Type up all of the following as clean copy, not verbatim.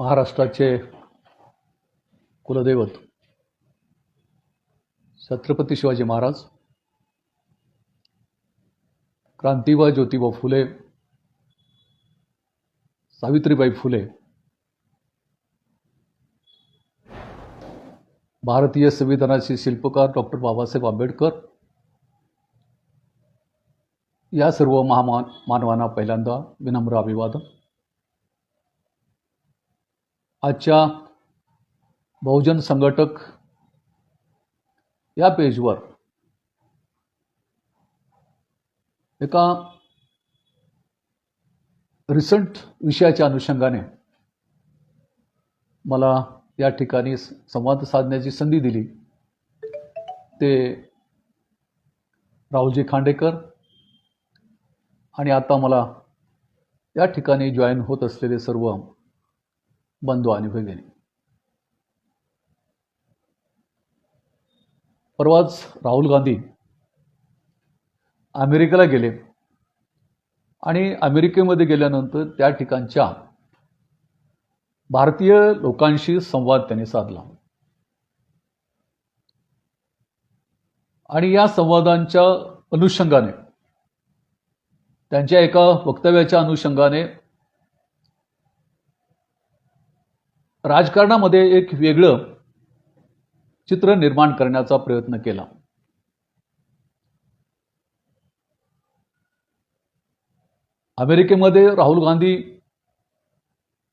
महाराष्ट्राचे कुलदैवत छत्रपती शिवाजी महाराज, क्रांतीबा ज्योतिबा फुले, सावित्रीबाई फुले, भारतीय संविधानाचे शिल्पकार डॉक्टर बाबासाहेब आंबेडकर या सर्व महामानवांना पहिल्यांदा विनम्र अभिवादन. आजच्या बहुजन संघटक या पेजवर एका रिसेंट विषयाच्या अनुषंगाने मला या ठिकाणी संवाद साधण्याची संधी दिली. ते राहुलजी खांडेकर आणि आता मला या ठिकाणी जॉईन होत असलेले सर्व बंधू आणि भगिनी. परवाच राहुल गांधी अमेरिकेला गेले आणि अमेरिकेमध्ये गेल्यानंतर त्या ठिकाणच्या भारतीय लोकांशी संवाद त्यांनी साधला आणि या संवादांच्या अनुषंगाने, त्यांच्या एका वक्तव्याच्या अनुषंगाने राजकारणामध्ये एक वेगळं चित्र निर्माण करण्याचा प्रयत्न केला. अमेरिकेमध्ये राहुल गांधी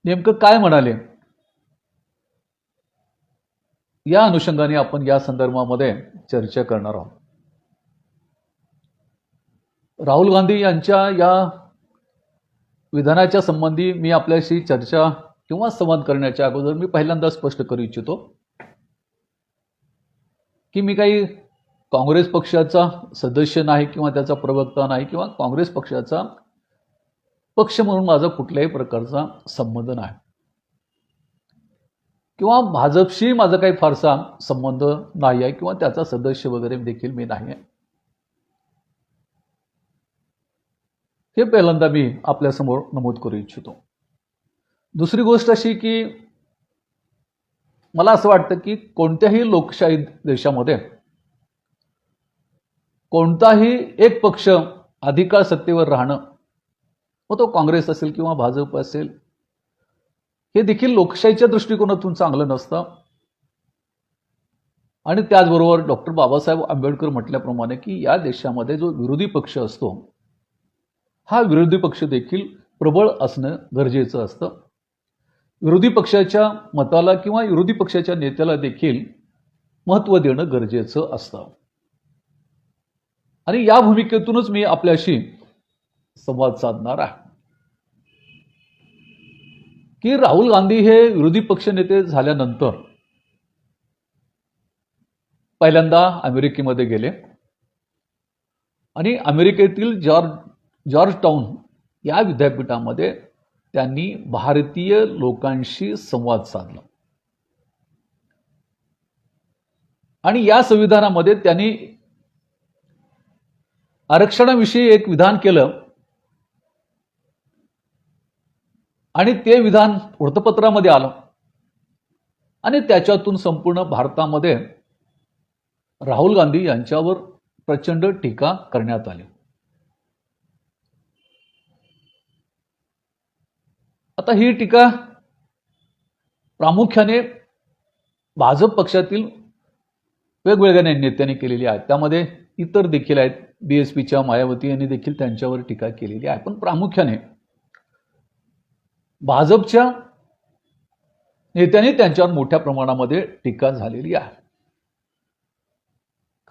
नेमकं काय म्हणाले या अनुषंगाने आपण या संदर्भामध्ये चर्चा करणार आहोत. राहुल गांधी यांच्या या विधानाच्या संबंधी मी आपल्याशी चर्चा किंवा संवाद करण्याच्या अगोदर मी पहिल्यांदा स्पष्ट करू इच्छितो की मी काही काँग्रेस पक्षाचा सदस्य नाही किंवा त्याचा प्रवक्ता नाही किंवा काँग्रेस पक्षाचा पक्ष म्हणून माझा कुठल्याही प्रकारचा संबंध नाही किंवा भाजपशी माझा काही फारसा संबंध नाही आहे किंवा त्याचा सदस्य वगैरे देखील मी नाही आहे. हे पहिल्यांदा मी आपल्यासमोर नमूद करू इच्छितो. दुसरी गोष्ट अशी की मला असं वाटतं की कोणत्याही लोकशाही देशामध्ये कोणताही एक पक्ष अधिकार सत्तेवर राहणं, मग तो काँग्रेस असेल किंवा भाजप असेल, हे देखील लोकशाहीच्या दृष्टिकोनातून चांगलं नसतं. आणि त्याचबरोबर डॉक्टर बाबासाहेब आंबेडकर म्हटल्याप्रमाणे की या देशामध्ये जो विरोधी पक्ष असतो, हा विरोधी पक्ष देखील प्रबळ असणं गरजेचं असतं. विरोधी पक्षाच्या मताला किंवा विरोधी पक्षाच्या नेत्याला देखील महत्त्व देणं गरजेचं असतं. आणि या भूमिकेतूनच मी आपल्याशी संवाद साधणार आहे की राहुल गांधी हे विरोधी पक्षनेते झाल्यानंतर पहिल्यांदा अमेरिकेमध्ये गेले आणि अमेरिकेतील जॉर्ज टाउन या विद्यापीठामध्ये त्यांनी भारतीय लोकांशी संवाद साधला आणि या संविधानामध्ये त्यांनी आरक्षणाविषयी एक विधान केलं आणि ते विधान वृत्तपत्रामध्ये आलं आणि त्याच्यातून संपूर्ण भारतामध्ये राहुल गांधी यांच्यावर प्रचंड टीका करण्यात आली. आता ही टीका प्रामुख्याने भाजप पक्षातील वेगवेगळ्या नेत्यांनी केलेली आहे. त्यामध्ये इतर देखील आहेत. बीएसपीच्या मायावती यांनी देखील त्यांच्यावर टीका केलेली आहे. पण प्रामुख्याने भाजपच्या नेत्यांनी त्यांच्यावर मोठ्या प्रमाणामध्ये टीका झालेली आहे.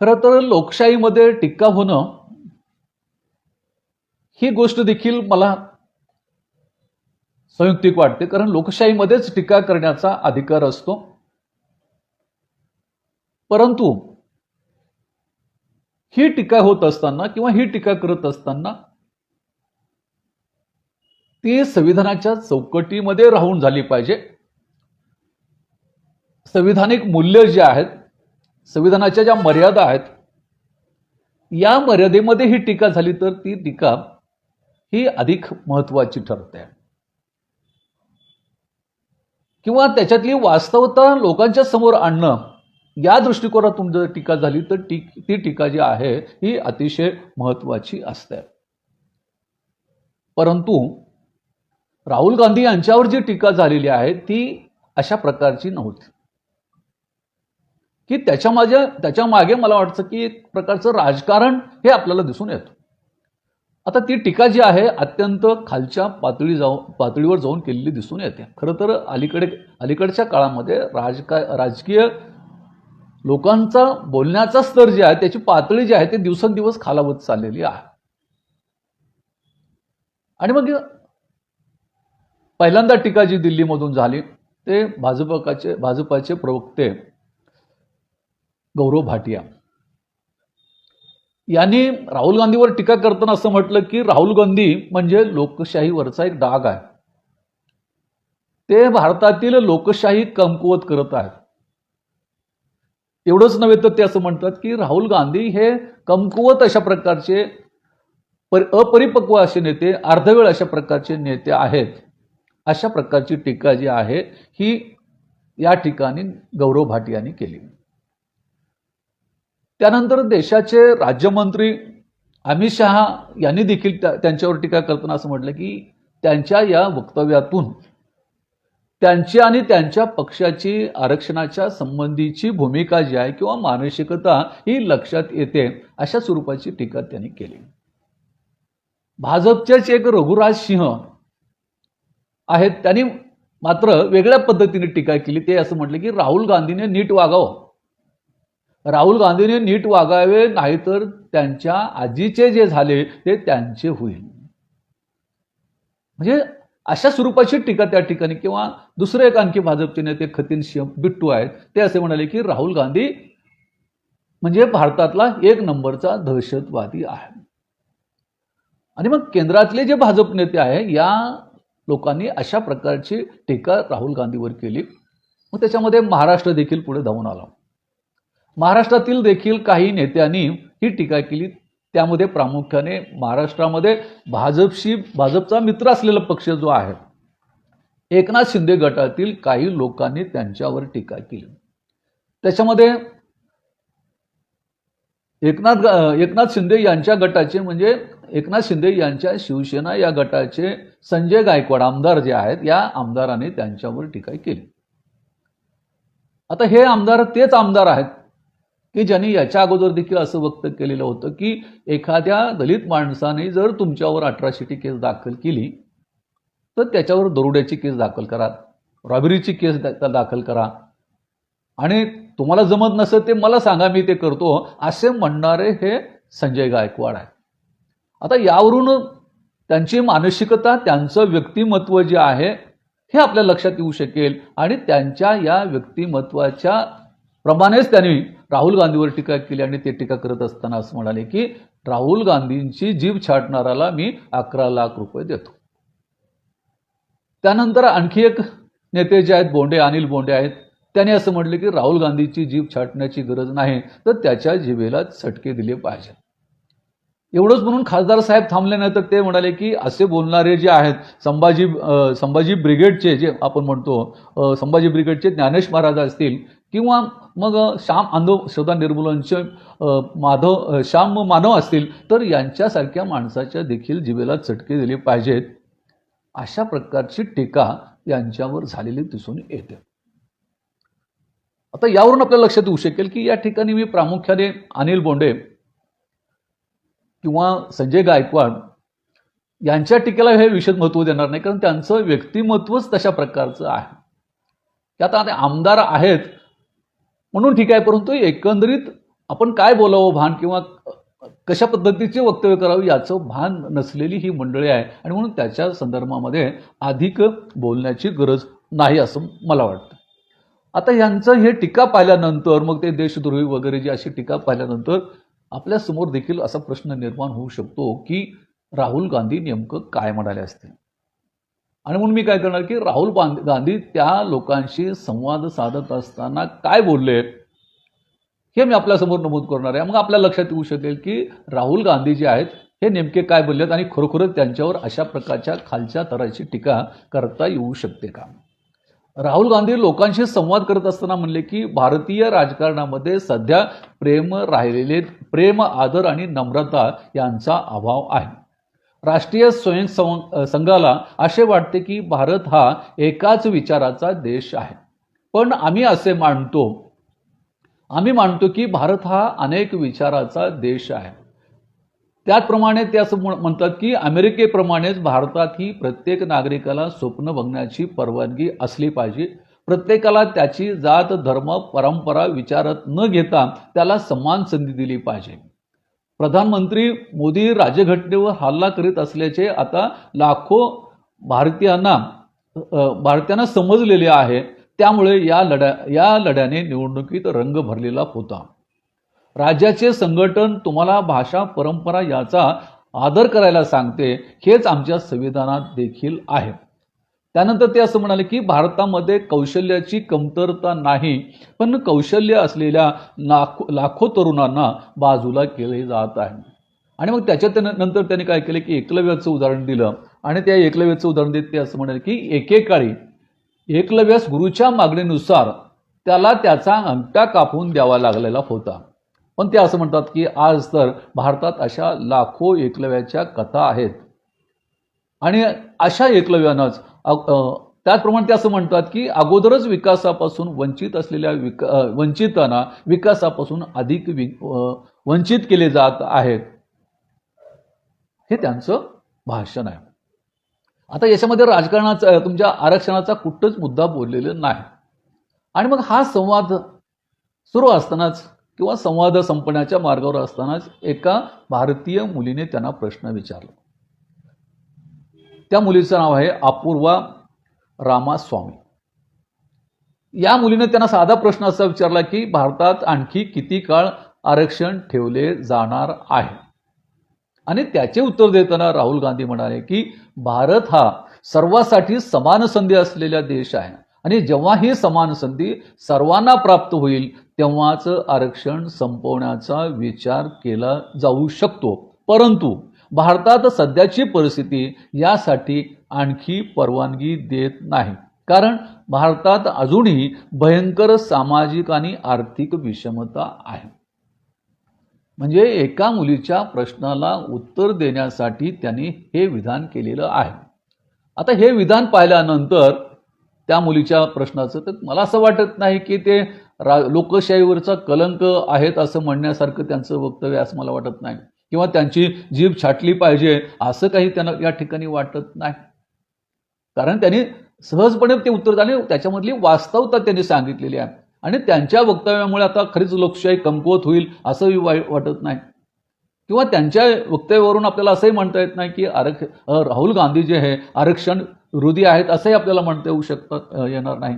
खरं तर लोकशाहीमध्ये टीका होणं ही गोष्ट देखील मला संयुक्तिक वाटते, कारण लोकशाहीमध्येच टीका करण्याचा अधिकार असतो. परंतु ही टीका होत असताना किंवा ही टीका करत असताना ती संविधानाच्या चौकटीमध्ये राहून झाली पाहिजे. संविधानिक मूल्य जे आहेत, संविधानाच्या ज्या मर्यादा आहेत, या मर्यादेमध्ये ही टीका झाली तर ती टीका ही अधिक महत्त्वाची ठरते. किंवा त्याच्यातली वास्तवता लोकांच्या समोर आणणं, या दृष्टिकोनातून जर टीका झाली तर ती टीका जी आहे ही अतिशय महत्त्वाची असते. परंतु राहुल गांधी यांच्यावर जी टीका झालेली आहे ती अशा प्रकारची नव्हती, की त्याच्या मागे मला वाटतं की एक प्रकारचं राजकारण हे आपल्याला दिसून येतं. आता ती टीका जी आहे अत्यंत खालच्या पातळीवर जाऊन केलेली दिसून येते. खरं तर अलीकडच्या काळामध्ये राजकीय लोकांचा बोलण्याचा स्तर जे आहे त्याची पातळी जी आहे ते दिवसेंदिवस खालावत चाललेली आहे. आणि मग पहिल्यांदा टीका जी दिल्लीमधून झाली ते भाजपाचे प्रवक्ते गौरव भाटिया यांनी राहुल गांधीवर टीका करताना असं म्हटलं की राहुल गांधी म्हणजे लोकशाहीवरचा एक डाग आहे, ते भारतातील लोकशाही कमकुवत करत आहेत. एवढंच नव्हे तर ते असं म्हणतात की राहुल गांधी हे कमकुवत अशा प्रकारचे अपरिपक्व असे नेते, अर्धवेळ अशा प्रकारचे नेते आहेत. अशा प्रकारची टीका जी आहे ही या ठिकाणी गौरव भाटियांनी केली. त्यानंतर देशाचे राज्यमंत्री अमित शहा यांनी देखील त्यांच्यावर टीका करताना असं म्हटलं की त्यांच्या या वक्तव्यातून त्यांची आणि त्यांच्या पक्षाची आरक्षणाच्या संबंधीची भूमिका जी आहे किंवा मानसिकता ही लक्षात येते, अशा स्वरूपाची टीका त्यांनी केली. भाजपचेच एक रघुराज सिंह आहेत, त्यांनी मात्र वेगळ्या पद्धतीने टीका केली. ते असं म्हटलं की राहुल गांधीने नीट वागावं, राहुल गांधीने नीट वागावे, नाहीतर त्यांच्या आजीचे जे झाले ते त्यांचे होईल. म्हणजे अशा स्वरूपाची टीका त्या ठिकाणी. किंवा दुसरे एक आणखी भाजपचे नेते खतीन सिंह बिट्टू आहेत, ते असे म्हणाले की राहुल गांधी म्हणजे भारतातला एक नंबरचा दहशतवादी आहे. आणि मग केंद्रातले जे भाजप नेते आहे या लोकांनी अशा प्रकारची टीका राहुल गांधीवर केली. मग त्याच्यामध्ये महाराष्ट्र देखील पुढे धावून आला. महाराष्ट्रातील देखील काही नेत्यांनी ही टीका केली. त्यामध्ये प्रामुख्याने महाराष्ट्रामध्ये भाजपचा मित्र असलेला पक्ष जो आहे एकनाथ शिंदे गटातील काही लोकांनी त्यांच्यावर टीका केली. त्याच्यामध्ये एकनाथ शिंदे यांच्या गटाचे म्हणजे एकनाथ शिंदे यांच्या शिवसेना या गटाचे संजय गायकवाड आमदार जे आहेत या आमदाराने त्यांच्यावर टीका केली. आता हे आमदार तेच आमदार आहेत की ज्यांनी याच्या अगोदर देखील असं वक्तव्य केलेलं होतं की एखाद्या दलित माणसाने जर तुमच्यावर अट्रॉसिटी केस दाखल केली तर त्याच्यावर दरोड्याची केस दाखल करा, रॉबरीची केस दाखल करा, आणि तुम्हाला जमत नसेल ते मला सांगा, मी ते करतो, असे म्हणणारे हे संजय गायकवाड आहेत. आता यावरून त्यांची मानसिकता, त्यांचं व्यक्तिमत्व जे आहे हे आपल्या लक्षात येऊ शकेल. आणि त्यांच्या या व्यक्तिमत्वाच्या प्रमाणेच त्यांनी राहुल गांधीवर टीका केली. आणि ते टीका करत असताना असं म्हणाले की राहुल गांधींची जीभ छाटणाराला मी 11 लाख रुपये देतो. त्यानंतर आणखी एक नेते जे आहेत अनिल बोंडे आहेत, त्याने असं म्हटलं की राहुल गांधीची जीभ छाटण्याची गरज नाही, तर त्याच्या जिभेला चटके दिले पाहिजे. एवढंच म्हणून खासदार साहेब थांबले नाही, तर ते म्हणाले की असे बोलणारे जे आहेत संभाजी ब्रिगेडचे जे आपण म्हणतो संभाजी ब्रिगेडचे ज्ञानेश महाराज असतील किंवा मग श्याम अंधश्रद्धा निर्मूलनचे श्याम मानव असतील, तर यांच्यासारख्या माणसाच्या देखील जिभेला चटके दिले पाहिजेत. अशा प्रकारची टीका यांच्यावर झालेली दिसून येते. आता यावरून आपल्याला लक्षात येऊ शकेल की या ठिकाणी मी प्रामुख्याने अनिल बोंडे किंवा संजय गायकवाड यांच्या टीकेला हे विशेष महत्त्व देणार नाही, कारण त्यांचं व्यक्तिमत्वच तशा प्रकारचं आहे की आता आमदार आहेत म्हणून ठीक आहे, परंतु एकंदरीत आपण काय बोलावं भान किंवा कशा पद्धतीचे वक्तव्य करावे याचं भान नसलेली ही मंडळी आहे. आणि म्हणून त्याच्या संदर्भामध्ये अधिक बोलण्याची गरज नाही असं मला वाटतं. आता यांचं हे टीका पाहिल्यानंतर, मग ते देशद्रोही वगैरे जी अशी टीका पाहिल्यानंतर आपल्या समोर देखील असा प्रश्न निर्माण होऊ शकतो की राहुल गांधी नेमकं काय म्हणाले असतील. आणि म्हणून मी काय करणार की राहुल गांधी त्या लोकांशी संवाद साधत असताना काय बोलले हे मी आपल्यासमोर नमूद करणार आहे. मग आपल्या लक्षात येऊ शकेल की राहुल गांधी जे आहेत हे नेमके काय बोललेत आणि खरोखरच त्यांच्यावर अशा प्रकारच्या खालच्या थराची टीका करता येऊ शकते का. राहुल गांधी लोकांशी संवाद करत असताना म्हणले की भारतीय राजकारणामध्ये सध्या प्रेम, आदर आणि नम्रता यांचा अभाव आहे. राष्ट्रीय संघाला असे वाटते की भारत हा एकाच विचाराचा देश आहे. पण आम्ही मानतो की भारत हा अनेक विचाराचा देश आहे. त्याचप्रमाणे ते असं म्हणतात की अमेरिकेप्रमाणेच भारतातही प्रत्येक नागरिकाला स्वप्न बघण्याची परवानगी असली पाहिजे. प्रत्येकाला त्याची जात, धर्म, परंपरा विचारात न घेता त्याला समान संधी दिली पाहिजे. प्रधानमंत्री मोदी राज्यघटनेवर हल्ला करीत असल्याचे आता लाखो भारतीयांना समजलेले आहे. त्यामुळे या लढ्याने निवडणुकीत रंग भरलेला होता. राज्याचे संघटन तुम्हाला भाषा, परंपरा याचा आदर करायला सांगते. हेच आमच्या संविधानात देखील आहे. त्यानंतर ते असं म्हणाले की भारतामध्ये कौशल्याची कमतरता नाही, पण कौशल्य असलेल्या लाखो तरुणांना बाजूला केले जात आहे. आणि मग त्याच्यात नंतर त्यांनी काय केलं की एकलव्याचं उदाहरण दिलं आणि त्या एकलव्याचं उदाहरण देत ते असं म्हणाले की एकेकाळी एकलव्यास गुरुच्या मागणीनुसार त्याला त्याचा अंगठा कापून द्यावा लागलेला होता. पण ते असं म्हणतात की आज तर भारतात अशा लाखो एकलव्याच्या कथा आहेत आणि अशा एकलव्यानंच त्याचप्रमाणे ते असं म्हणतात की अगोदरच विकासापासून वंचित असलेल्या वंचितांना विकासापासून अधिक वंचित केले जात आहेत. हे त्यांचं भाषण आहे. आता याच्यामध्ये राजकारणाचा, तुमच्या आरक्षणाचा कुठंच मुद्दा बोललेला नाही. आणि मग हा संवाद सुरू असतानाच किंवा संवाद संपण्याच्या मार्गावर असतानाच एका भारतीय मुलीने त्यांना प्रश्न विचारला. त्या मुलीचं नाव आहे अपूर्वा रामास्वामी. या मुलीने त्यांना साधा प्रश्न असा विचारला की भारतात आणखी किती काळ आरक्षण ठेवले जाणार आहे. आणि त्याचे उत्तर देताना राहुल गांधी म्हणाले की भारत हा सर्वांसाठी समान संधी असलेला देश आहे आणि जेव्हा ही समान संधी सर्वांना प्राप्त होईल तेव्हाच आरक्षण संपवण्याचा विचार केला जाऊ शकतो. परंतु भारतात सध्याची परिस्थिती यासाठी आणखी परवानगी देत नाही, कारण भारतात अजूनही भयंकर सामाजिक आणि आर्थिक विषमता आहे. म्हणजे एका मुलीच्या प्रश्नाला उत्तर देण्यासाठी त्यांनी हे विधान केलेलं आहे. आता हे विधान पाहिल्यानंतर त्या मुलीच्या प्रश्नाचं तर मला असं वाटत नाही की ते लोकशाहीवरचा कलंक आहेत असं म्हणण्यासारखं त्यांचं वक्तव्य असं मला वाटत नाही, किंवा त्यांची जीभ छाटली पाहिजे असं काही त्यांना या ठिकाणी वाटत नाही. कारण त्यांनी सहजपणे ते उत्तर आणि त्याच्यामधली वास्तवता त्यांनी सांगितलेली आहे आणि त्यांच्या वक्तव्यामुळे आता खरीच लोकशाही कमकुवत होईल असंही वाटत नाही. किंवा त्यांच्या वक्तव्यावरून आपल्याला असंही म्हणता येत नाही की राहुल गांधी जे आहे आरक्षण विरोधी आहेत असंही आपल्याला म्हणता येणार नाही.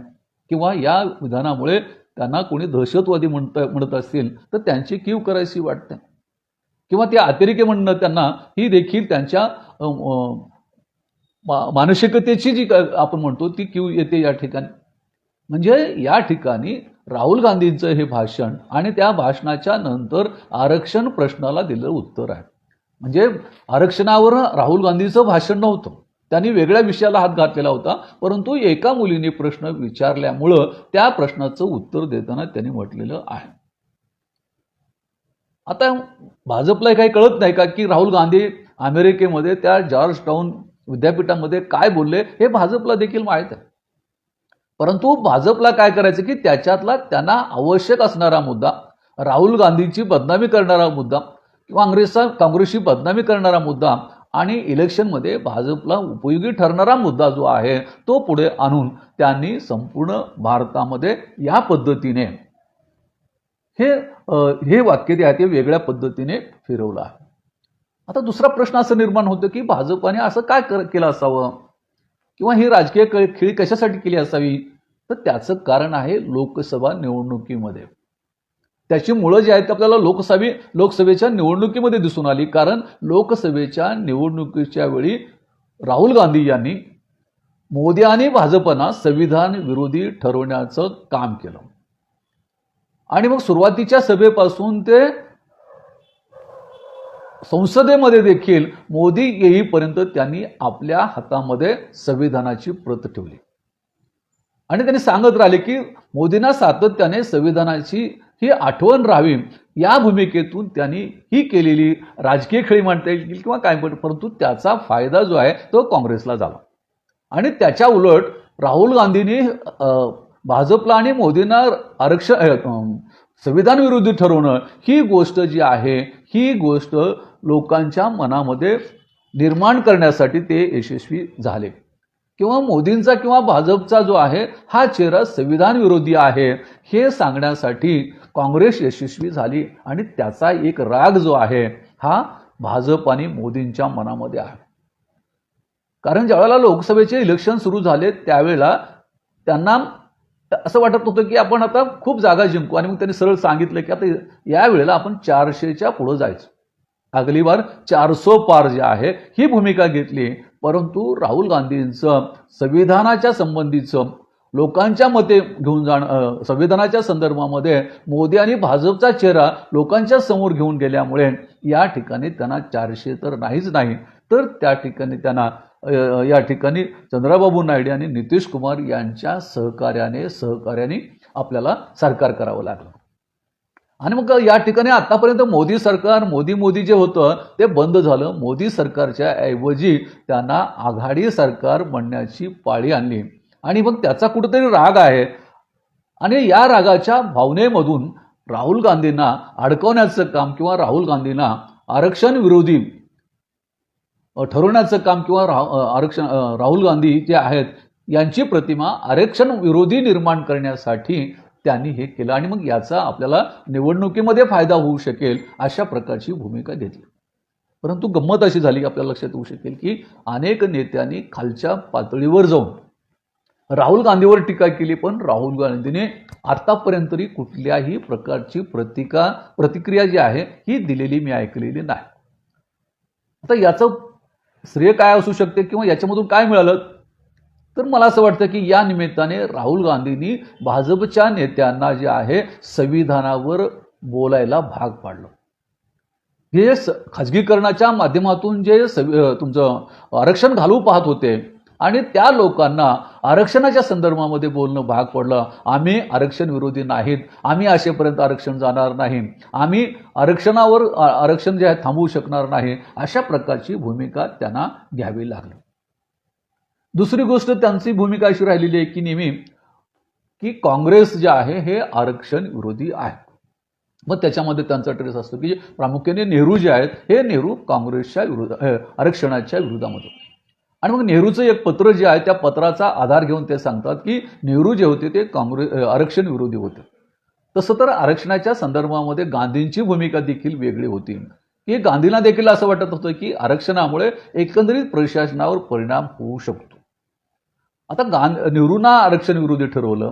किंवा या विधानामुळे त्यांना कोणी दहशतवादी म्हणत असतील तर त्यांची कीव करायची वाटते, किंवा त्या अतिरेकी म्हणणं त्यांना ही देखील त्यांच्या मानसिकतेची जी आपण म्हणतो ती कीव येते या ठिकाणी. म्हणजे या ठिकाणी राहुल गांधींचं हे भाषण आणि त्या भाषणाच्या नंतर आरक्षण प्रश्नाला दिलेलं उत्तर आहे. म्हणजे आरक्षणावर राहुल गांधींचं भाषण नव्हतं, त्यांनी वेगळ्या विषयाला हात घातलेला होता, परंतु एका मुलीने प्रश्न विचारल्यामुळं त्या प्रश्नाचं उत्तर देताना त्यांनी म्हटलेलं आहे. आता भाजपला काही कळत नाही का की राहुल गांधी अमेरिकेमध्ये त्या जॉर्ज टाउन विद्यापीठामध्ये काय बोलले हे भाजपला देखील माहीत आहे. परंतु भाजपला काय करायचं की त्याच्यातला त्यांना आवश्यक असणारा मुद्दा, राहुल गांधींची बदनामी करणारा मुद्दा किंवा काँग्रेसची बदनामी करणारा मुद्दा आणि इलेक्शनमध्ये भाजपला उपयोगी ठरणारा मुद्दा जो आहे तो पुढे आणून त्यांनी संपूर्ण भारतामध्ये या पद्धतीने हे वाक्य जे आहे ते वेगळ्या पद्धतीने फिरवलं आहे. आता दुसरा प्रश्न असं निर्माण होतो की भाजपाने असं काय केलं असावं किंवा ही राजकीय खेळी कशासाठी केली असावी. तर त्याचं कारण आहे लोकसभा निवडणुकीमध्ये त्याची मुळं जी आहेत आपल्याला लोकसभेच्या निवडणुकीमध्ये दिसून आली. कारण लोकसभेच्या निवडणुकीच्या वेळी राहुल गांधी यांनी मोदी आणि भाजपना संविधान विरोधी ठरवण्याचं काम केलं आणि मग सुरुवातीच्या सभेपासून ते संसदेमध्ये देखील मोदी येईपर्यंत त्यांनी आपल्या हातामध्ये संविधानाची प्रत ठेवली. आणि त्यांनी सांगत राहिले की मोदींना सातत्याने संविधानाची ही आठवण राहावी या भूमिकेतून त्यांनी ही केलेली राजकीय खेळी म्हणता येईल किंवा काय पण, परंतु त्याचा फायदा जो आहे तो काँग्रेसला झाला. आणि त्याच्या उलट राहुल गांधींनी भाजपला आणि मोदींना संविधान विरोधी ठरवणं ही गोष्ट जी आहे ही गोष्ट लोकांच्या मनामध्ये निर्माण करण्यासाठी ते यशस्वी झाले. किंवा मोदींचा किंवा भाजपचा जो आहे हा चेहरा संविधान विरोधी आहे हे सांगण्यासाठी काँग्रेस यशस्वी झाली. आणि त्याचा एक राग जो आहे हा भाजप आणि मोदींच्या मनामध्ये आहे. कारण ज्यावेळेला लोकसभेचे इलेक्शन सुरू झाले त्यावेळेला त्यांना असं वाटत होतं की आपण आता खूप जागा जिंकू. आणि मग त्यांनी सरळ सांगितलं की आता यावेळेला आपण 400च्या पुढे जायचं. अगली बार 400 पार जे आहे ही भूमिका घेतली. परंतु राहुल गांधींचं संविधानाच्या संबंधीचं लोकांच्या मते घेऊन जाणं, संविधानाच्या संदर्भामध्ये मोदी आणि भाजपचा चेहरा लोकांच्या समोर घेऊन गेल्यामुळे या ठिकाणी त्यांना 400 तर नाहीच नाही, तर त्या ठिकाणी त्यांना या ठिकाणी चंद्राबाबू नायडू आणि नितीश कुमार यांच्या सहकार्याने आपल्याला सरकार करावं लागलं. आणि मग या ठिकाणी आतापर्यंत मोदी सरकार मोदी जे होतं ते बंद झालं. मोदी सरकारच्या ऐवजी त्यांना आघाडी सरकार बनण्याची पाळी आणली. आणि मग त्याचा कुठेतरी राग आहे. आणि या रागाच्या भावनेमधून राहुल गांधींना अडकवण्याचं काम किंवा राहुल गांधींना आरक्षण विरोधी ठरवण्याचं काम किंवा राहुल गांधी जे आहेत यांची प्रतिमा आरक्षण विरोधी निर्माण करण्यासाठी त्यांनी हे केलं. आणि मग याचा आपल्याला निवडणुकीमध्ये फायदा होऊ शकेल अशा प्रकारची भूमिका घेतली. परंतु गंमत अशी झाली, आपल्याला लक्षात येऊ शकेल की अनेक नेत्यांनी खालच्या पातळीवर जाऊन राहुल गांधीवर टीका केली, पण राहुल गांधीने आतापर्यंत तरी कुठल्याही प्रकारची प्रतिक्रिया जी आहे ही दिलेली मी ऐकलेली नाही. आता याचं श्रेय काय असू शकते किंवा याच्यामधून काय मिळालं, तर मला असं वाटतं की या निमित्ताने राहुल गांधींनी भाजपच्या नेत्यांना जे आहे संविधानावर बोलायला भाग पाडलं. हे खाजगीकरणाच्या माध्यमातून जे तुमचं आरक्षण घालू पाहत होते आणि त्या लोकांना आरक्षणाच्या संदर्भामध्ये बोलणं भाग पडलं. आम्ही आरक्षण विरोधी नाहीत, आम्ही असेपर्यंत आरक्षण जाणार नाही, आम्ही आरक्षण जे आहे थांबवू शकणार नाही, अशा प्रकारची भूमिका त्यांना घ्यावी लागली. दुसरी गोष्ट त्यांची भूमिका अशी राहिलेली आहे की नेहमी की काँग्रेस जे आहे हे आरक्षण विरोधी आहे. मग त्याच्यामध्ये त्यांचा ट्रेस असतो की प्रामुख्याने नेहरू जे आहेत हे नेहरू काँग्रेसच्या आरक्षणाच्या विरोधामध्ये. आणि मग नेहरूचं एक पत्र जे आहे त्या पत्राचा आधार घेऊन ते सांगतात की नेहरू जे होते ते आरक्षण विरोधी होते. तसं तर आरक्षणाच्या संदर्भामध्ये गांधींची भूमिका देखील वेगळी होती की गांधींना देखील असं वाटत होतं की आरक्षणामुळे एकंदरीत प्रशासनावर परिणाम होऊ शकतो. आता नेहरूंना आरक्षण विरोधी ठरवलं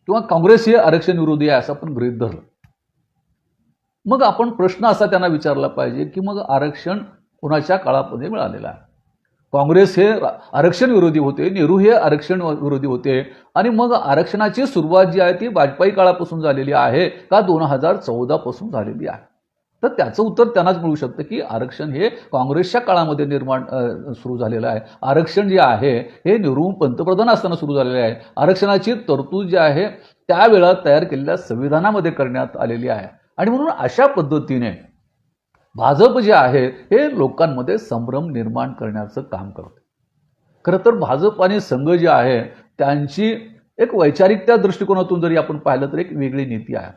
किंवा काँग्रेस हे आरक्षण विरोधी आहे असं आपण गृहीत धरलं. मग आपण प्रश्न असा त्यांना विचारला पाहिजे की मग आरक्षण कोणाच्या काळामध्ये मिळालेलं आहे. काँग्रेस हे आरक्षण विरोधी होते, नेहरू हे आरक्षण विरोधी होते, आणि मग आरक्षणाची सुरुवात जी आहे ती वाजपेयी काळापासून झालेली आहे का 2014 पासून झालेली आहे. तर त्याचं उत्तर त्यांनाच मिळू शकतं की आरक्षण हे काँग्रेसच्या काळामध्ये सुरू झालेलं आहे. आरक्षण जे आहे हे नेहरू पंतप्रधान असताना सुरू झालेलं आहे. आरक्षणाची तरतूद जी आहे त्यावेळा तयार केलेल्या संविधानामध्ये करण्यात आलेली आहे. आणि म्हणून अशा पद्धतीने भाजप जे आहे हे लोकांमध्ये संभ्रम निर्माण करण्याचं काम करते. खरं तर भाजप आणि संघ जे आहे त्यांची एक वैचारिक दृष्टिकोनातून जरी आपण पाहिलं तर एक वेगळी नीती आहे.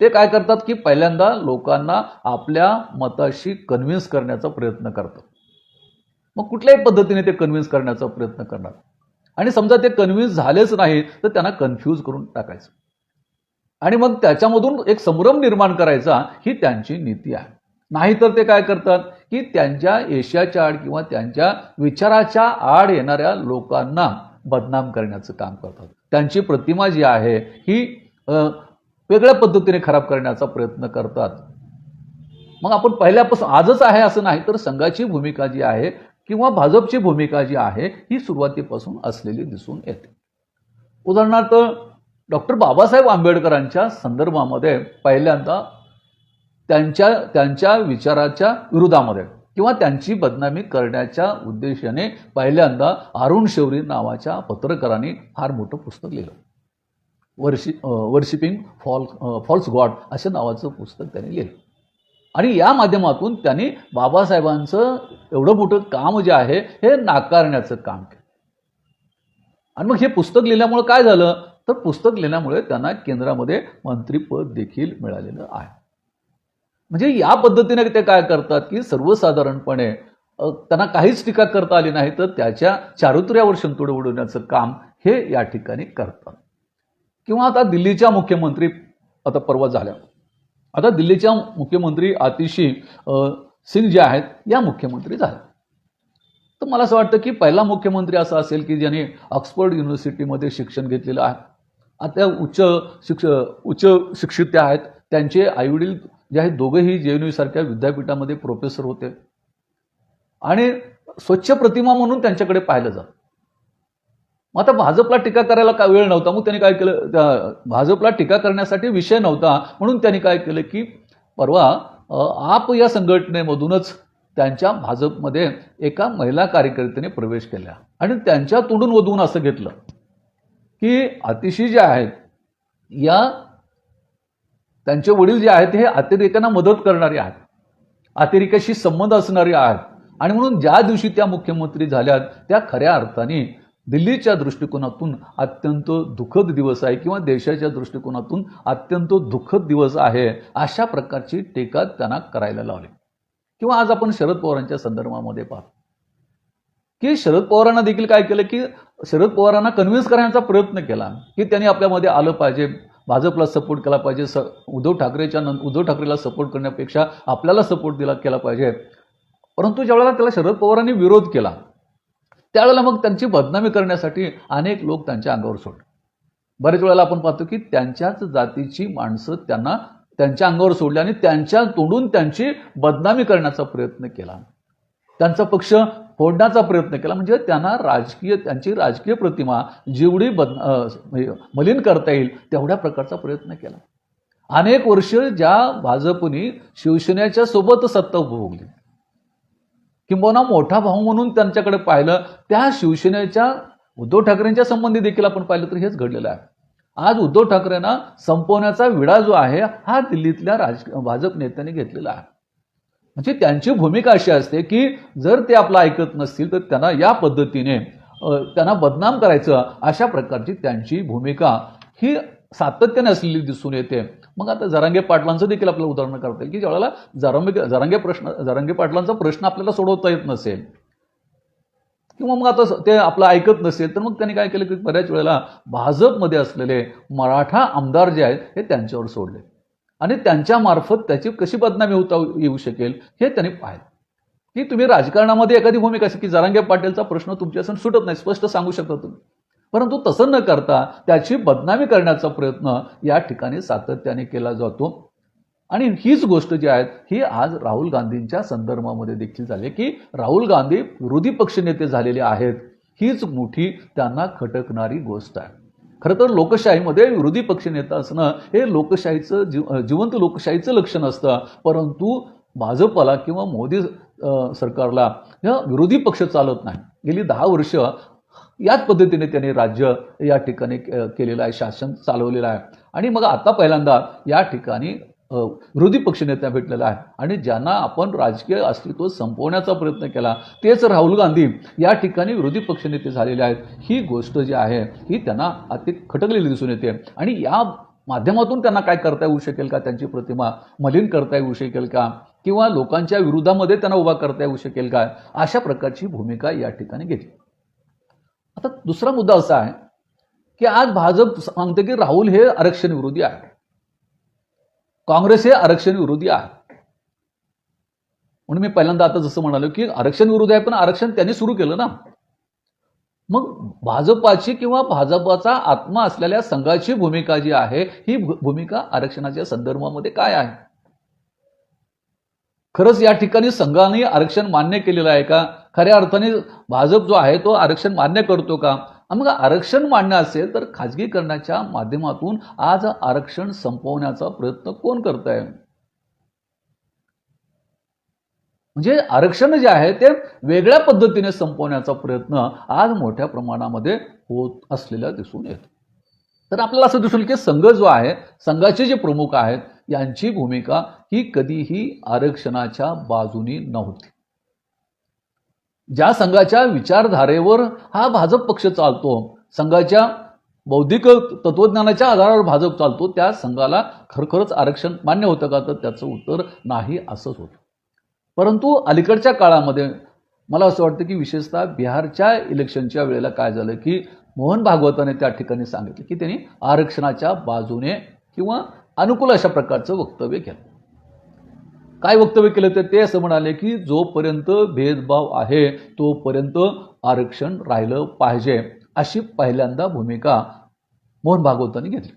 ते काय करतात की पहिल्यांदा लोकांना आपल्या मताशी कन्व्हिन्स करण्याचा प्रयत्न करतात. मग कुठल्याही पद्धतीने ते कन्व्हिन्स करण्याचा प्रयत्न करणार, आणि समजा ते कन्व्हिन्स झालेच नाही तर त्यांना कन्फ्यूज करून टाकायचं आणि मग त्याच्यामधून एक संभ्रम निर्माण करायचा ही त्यांची नीती आहे. नाहीतर ते काय करतात की त्यांच्या यशाच्या आड किंवा त्यांच्या विचाराच्या आड येणाऱ्या लोकांना बदनाम करण्याचं काम करतात. त्यांची प्रतिमा जी आहे ही वेगळ्या पद्धतीने खराब करण्याचा प्रयत्न करतात. मग आपण पहिल्यापासून आजच आहे असं नाही, तर संघाची भूमिका जी आहे किंवा भाजपची भूमिका जी आहे ही सुरुवातीपासून असलेली दिसून येते. उदाहरणार्थ डॉक्टर बाबासाहेब आंबेडकरांच्या संदर्भामध्ये पहिल्यांदा त्यांच्या विचाराच्या विरोधामध्ये किंवा त्यांची बदनामी करण्याच्या उद्देशाने पहिल्यांदा अरुण शौरी नावाच्या पत्रकारांनी फार मोठं पुस्तक लिहिलं. वर्शिपिंग फॉल्स गॉड अशा नावाचं पुस्तक त्यांनी लिहिलं. आणि या माध्यमातून त्यांनी बाबासाहेबांचं एवढं मोठं काम जे आहे हे नाकारण्याचं काम केलं. आणि मग हे पुस्तक लिहिल्यामुळे काय झालं तर पुस्तक लिहिल्यामुळे त्यांना केंद्रामध्ये मंत्रिपद देखील मिळालेलं आहे. म्हणजे या पद्धतीने ते काय करतात की सर्वसाधारणपणे त्यांना काहीच टीका करता आली नाही तर त्याच्या चारित्र्यावर शिंतोडे उडवण्याचं काम हे या ठिकाणी करतात. किंवा आता दिल्लीच्या मुख्यमंत्री आता परवा झाल्या, आता दिल्लीच्या मुख्यमंत्री आतिशी सिंग जे आहेत या मुख्यमंत्री झाल्या. तर मला असं वाटतं की पहिला मुख्यमंत्री असा असेल की ज्याने ऑक्सफर्ड युनिव्हर्सिटीमध्ये शिक्षण घेतलेलं आहे. आता उच्च शिक्षित ते आहेत. त्यांचे आईवडील जे आहेत दोघेही JNU सारख्या विद्यापीठामध्ये प्रोफेसर होते आणि स्वच्छ प्रतिमा म्हणून त्यांच्याकडे पाहिलं जातं. मग आता भाजपला टीका करायला काय वेळ नव्हता, मग त्यांनी काय केलं, भाजपला टीका करण्यासाठी विषय नव्हता म्हणून त्यांनी काय केलं की परवा आप या संघटनेमधूनच त्यांच्या भाजपमध्ये एका महिला कार्यकर्त्याने प्रवेश केला आणि त्यांच्या तोंडून वधवून असं घेतलं की आतिशी जे आहेत या त्यांचे वडील जे आहेत हे अतिरेक्यांना मदत करणारे आहेत, अतिरेक्याशी संबंध असणारे आहेत. आणि म्हणून ज्या दिवशी त्या मुख्यमंत्री झाल्यात त्या खऱ्या अर्थाने दिल्लीच्या दृष्टिकोनातून अत्यंत दुःखद दिवस आहे किंवा देशाच्या दृष्टिकोनातून अत्यंत दुःखद दिवस आहे अशा प्रकारची टीका त्यांना करायला लावली. किंवा आज आपण शरद पवारांच्या संदर्भामध्ये पाहतो की शरद पवारांना देखील काय केलं की शरद पवारांना कन्व्हिन्स करण्याचा प्रयत्न केला की त्यांनी आपल्यामध्ये आलं पाहिजे, भाजपला सपोर्ट केला पाहिजे, उद्धव ठाकरेला सपोर्ट करण्यापेक्षा आपल्याला सपोर्ट केला पाहिजे. परंतु ज्यावेळेला त्याला शरद पवारांनी विरोध केला त्यावेळेला मग त्यांची बदनामी करण्यासाठी अनेक लोक त्यांच्या अंगावर सोडले. बरेच वेळेला आपण पाहतो की त्यांच्याच जातीची माणसं त्यांना त्यांच्या अंगावर सोडली आणि त्यांच्या तोंडून त्यांची बदनामी करण्याचा प्रयत्न केला, त्यांचा पक्ष फोडण्याचा प्रयत्न केला. म्हणजे त्यांना त्यांची राजकीय प्रतिमा जेवढी मलिन करता येईल तेवढ्या प्रकारचा प्रयत्न केला. अनेक वर्ष ज्या भाजपने शिवसेनेच्या सोबत सत्ता भोगली किंबहुना मोठा भाऊ म्हणून त्यांच्याकडे पाहिलं, त्या शिवसेनेच्या उद्धव ठाकरेंच्या संबंधी देखील आपण पाहिलं तर हेच घडलेलं आहे. आज उद्धव ठाकरेंना संपवण्याचा विडा जो आहे हा दिल्लीतल्या भाजप नेत्यांनी घेतलेला आहे. म्हणजे त्यांची भूमिका अशी असते की जर ते आपलं ऐकत नसतील तर त्यांना या पद्धतीने त्यांना बदनाम करायचं, अशा प्रकारची त्यांची भूमिका ही सातत्याने असलेली दिसून येते. मग आता जरांगे पाटलांचं देखील आपल्याला उदाहरण करता येईल की ज्यावेळेला जरांगे पाटलांचा प्रश्न आपल्याला सोडवता येत नसेल किंवा मग आता ते आपलं ऐकत नसेल तर मग त्यांनी काय केलं की बऱ्याच वेळेला भाजपमध्ये असलेले मराठा आमदार जे आहेत हे त्यांच्यावर सोडले आणि त्यांच्या मार्फत त्याची कशी बदनामी होता येऊ शकेल हे त्यांनी पाहिलं. की तुम्ही राजकारणामध्ये एखादी भूमिका असेल की जरांगे पाटीलचा प्रश्न तुमच्यासून सुटत नाही, स्पष्ट सांगू शकता तुम्ही, परंतु तसं न करता त्याची बदनामी करण्याचा प्रयत्न या ठिकाणी सातत्याने केला जातो. आणि हीच गोष्ट जी आहे ही आज राहुल गांधींच्या संदर्भामध्ये देखील झाली की राहुल गांधी विरोधी पक्षनेते झालेले आहेत. हीच मोठी त्यांना खटकणारी गोष्ट आहे. खरं तर लोकशाहीमध्ये विरोधी पक्षनेता असणं हे लोकशाहीचं जिवंत लोकशाहीचं लक्षण असतं. परंतु भाजपला किंवा मोदी सरकारला विरोधी पक्ष चालत नाही. गेली 10 वर्ष याच पद्धतीने त्यांनी राज्य या ठिकाणी केलेलं आहे, शासन चालवलेलं आहे. आणि मग आता पहिल्यांदा या ठिकाणी विरोधी पक्षनेत्या भेटलेला आहे आणि ज्यांना आपण राजकीय अस्तित्व संपवण्याचा प्रयत्न केला तेच राहुल गांधी या ठिकाणी विरोधी पक्षनेते झालेले आहेत. ही गोष्ट जी आहे ही त्यांना अति खटकलेली दिसून येते आणि या माध्यमातून त्यांना काय करता येऊ शकेल का, त्यांची प्रतिमा मलिन करता येऊ शकेल का किंवा लोकांच्या विरोधामध्ये त्यांना उभा करता येऊ शकेल का, अशा प्रकारची भूमिका या ठिकाणी घेतली. आता दुसरा मुद्दा असा आहे की आज भाजप सांगते की राहुल हे आरक्षण विरोधी आहे, काँग्रेस हे आरक्षण विरोधी आहे. म्हणून मी पहिल्यांदा आता जसं म्हणालो की आरक्षण विरोधी आहे, पण आरक्षण त्यांनी सुरू केलं ना. मग भाजपाची किंवा भाजपाचा आत्मा असलेल्या संघाची भूमिका जी आहे ही भूमिका आरक्षणाच्या संदर्भामध्ये काय आहे? खरंच या ठिकाणी संघाने आरक्षण मान्य केलेलं आहे का? खऱ्या अर्थाने भाजप जो आहे तो आरक्षण मान्य करतो का? मग आरक्षण मान्य असेल तर खाजगीकरणाच्या माध्यमातून आज आरक्षण संपवण्याचा प्रयत्न कोण करत आहे? म्हणजे आरक्षण जे आहे ते वेगळ्या पद्धतीने संपवण्याचा प्रयत्न आज मोठ्या प्रमाणामध्ये होत असलेला दिसून येतो. तर आपल्याला असं दिसून की संघ जो आहे, संघाचे जे प्रमुख आहेत, यांची भूमिका ही कधीही आरक्षणाच्या बाजूनी नव्हती. ज्या संघाच्या विचारधारेवर हा भाजप पक्ष चालतो, संघाच्या बौद्धिक तत्वज्ञानाच्या आधारावर भाजप चालतो, त्या संघाला खरोखरच आरक्षण मान्य होतं का? तर त्याचं उत्तर नाही असंच होतं. परंतु अलीकडच्या काळामध्ये मला असं वाटतं की विशेषतः बिहारच्या इलेक्शनच्या वेळेला काय झालं की मोहन भागवताने त्या ठिकाणी सांगितलं की त्यांनी आरक्षणाच्या बाजूने किंवा अनुकूल अशा प्रकारचं वक्तव्य केलं. काय वक्तव्य केलं तर ते असं म्हणाले की जोपर्यंत भेदभाव आहे तोपर्यंत आरक्षण राहिलं पाहिजे, अशी पहिल्यांदा भूमिका मोहन भागवतांनी घेतली.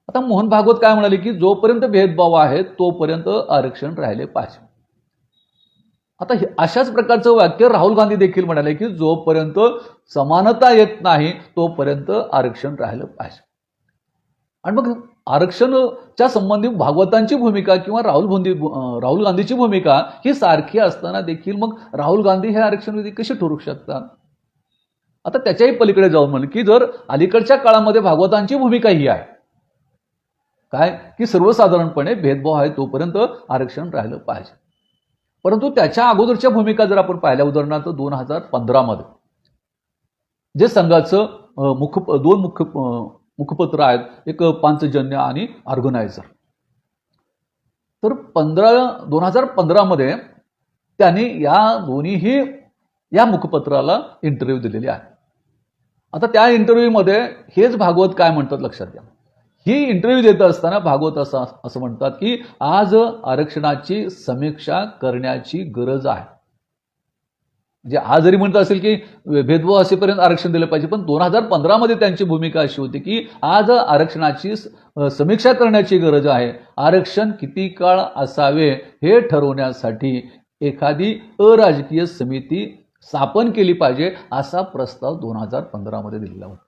आता मोहन भागवत काय म्हणाले की जोपर्यंत भेदभाव आहे तोपर्यंत आरक्षण राहिले पाहिजे. आता अशाच प्रकारचं वाक्य राहुल गांधी देखील म्हणाले की जोपर्यंत समानता येत नाही तोपर्यंत आरक्षण राहिलं पाहिजे. आणि मग आरक्षणाच्या संबंधित भागवतांची भूमिका किंवा राहुल गांधीची भूमिका ही सारखी असताना देखील मग राहुल गांधी हे आरक्षण विधी कसे ठरू शकतात? आता त्याच्याही पलीकडे जाऊन म्हणलं की जर अलीकडच्या काळामध्ये भागवतांची भूमिका ही आहे काय की सर्वसाधारणपणे भेदभाव आहे तोपर्यंत आरक्षण राहिलं पाहिजे. परंतु त्याच्या अगोदरच्या भूमिका जर आपण पाहिल्या, उदाहरणार्थ 2015 मध्ये जे संघाचं दोन मुखपत्र आहेत, एक पांचजन्य आणि ऑर्गनायझर, तर 2015 मध्ये त्यांनी या दोन्हीही या मुखपत्राला इंटरव्ह्यू दिलेली आहे. आता त्या इंटरव्ह्यूमध्ये हेच भागवत काय म्हणतात लक्षात घ्या. ही इंटरव्ह्यू देत असताना भागवत असं म्हणतात की आज आरक्षणाची समीक्षा करण्याची गरज आहे. म्हणजे आज जरी म्हणत असेल की भेदभाव असेपर्यंत आरक्षण दिलं पाहिजे, पण 2015 मध्ये त्यांची भूमिका अशी होती की आज आरक्षणाची समीक्षा करण्याची गरज आहे. आरक्षण किती काळ असावे हे ठरवण्यासाठी एखादी अराजकीय समिती स्थापन केली पाहिजे, असा प्रस्ताव 2015 मध्ये दिलेला होता.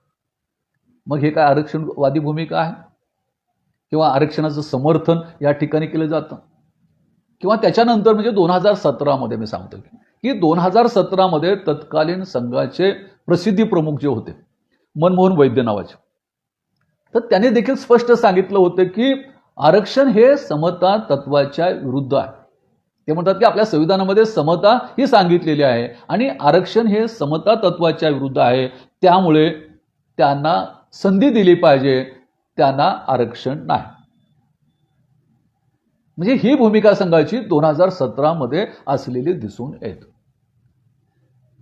मग हे काय आरक्षणवादी भूमिका आहे? किंवा आरक्षणाचं समर्थन या ठिकाणी केलं जातं? किंवा त्याच्यानंतर म्हणजे 2017 मध्ये मी सांगतो की 2017 मध्ये तत्कालीन संघाचे प्रसिद्धी प्रमुख जे होते मनमोहन वैद्य नावाचे, तर त्यांनी देखील स्पष्ट सांगितलं होतं की आरक्षण हे समता तत्वाच्या विरुद्ध आहे. ते म्हणतात की आपल्या संविधानामध्ये समता ही सांगितलेली आहे आणि आरक्षण हे समता तत्वाच्या विरुद्ध आहे, त्यामुळे त्यांना संधी दिली पाहिजे, त्यांना आरक्षण नाही. म्हणजे ही भूमिका संघाची 2017 मध्ये असलेली दिसून येते.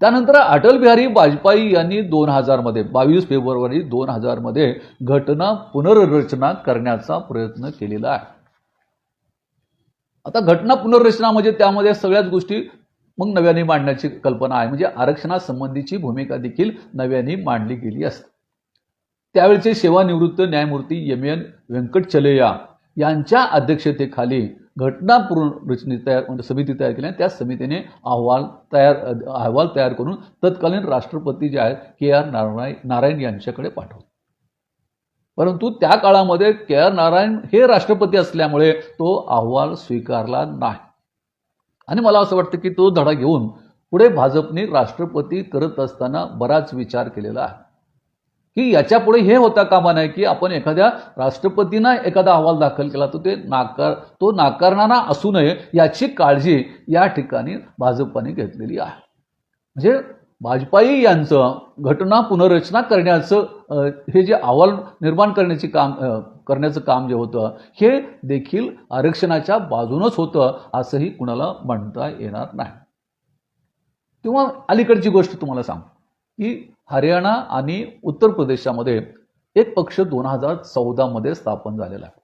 त्यानंतर अटल बिहारी वाजपेयी यांनी 2000 मध्ये 22 फेब्रुवारी 2000 मध्ये घटना पुनर्रचना करण्याचा प्रयत्न केलेला आहे. आता घटना पुनर्रचना म्हणजे त्यामध्ये सगळ्याच गोष्टी मग नव्याने मांडण्याची कल्पना आहे. म्हणजे आरक्षणासंबंधीची भूमिका देखील नव्याने मांडली गेली असते. त्यावेळचे सेवानिवृत्त न्यायमूर्ती एम.एन. व्यंकटचलैया यांच्या अध्यक्षतेखाली घटना पुनर्रचना समिती तयार केली. त्या समितीने अहवाल तयार करून तत्कालीन राष्ट्रपती जे आहेत के.आर. नारायण यांच्याकडे पाठवले. परंतु त्या काळामध्ये के.आर. नारायण हे राष्ट्रपती असल्यामुळे तो अहवाल स्वीकारला नाही. आणि मला असं वाटतं की तो धडा घेऊन पुढे भाजपने राष्ट्रपती करत असताना बराच विचार केलेला आहे की याच्या पुढे हे होता कामा नये की आपण एखाद्या राष्ट्रपतींना एखादा अहवाल दाखल केला तर तो नाकारणारा असू नये याची काळजी या ठिकाणी भाजपने घेतलेली आहे. म्हणजे वाजपेयी यांचं घटना पुनर्रचना करण्याचं हे जे अहवाल निर्माण करण्याचं काम जे होतं हे देखील आरक्षणाच्या बाजूनच होतं असंही कुणाला म्हणता येणार नाही. किंवा अलीकडची गोष्ट तुम्हाला सांगतो की हरियाणा आणि उत्तर प्रदेशामध्ये एक पक्ष 2014 मध्ये स्थापन झालेला आहे.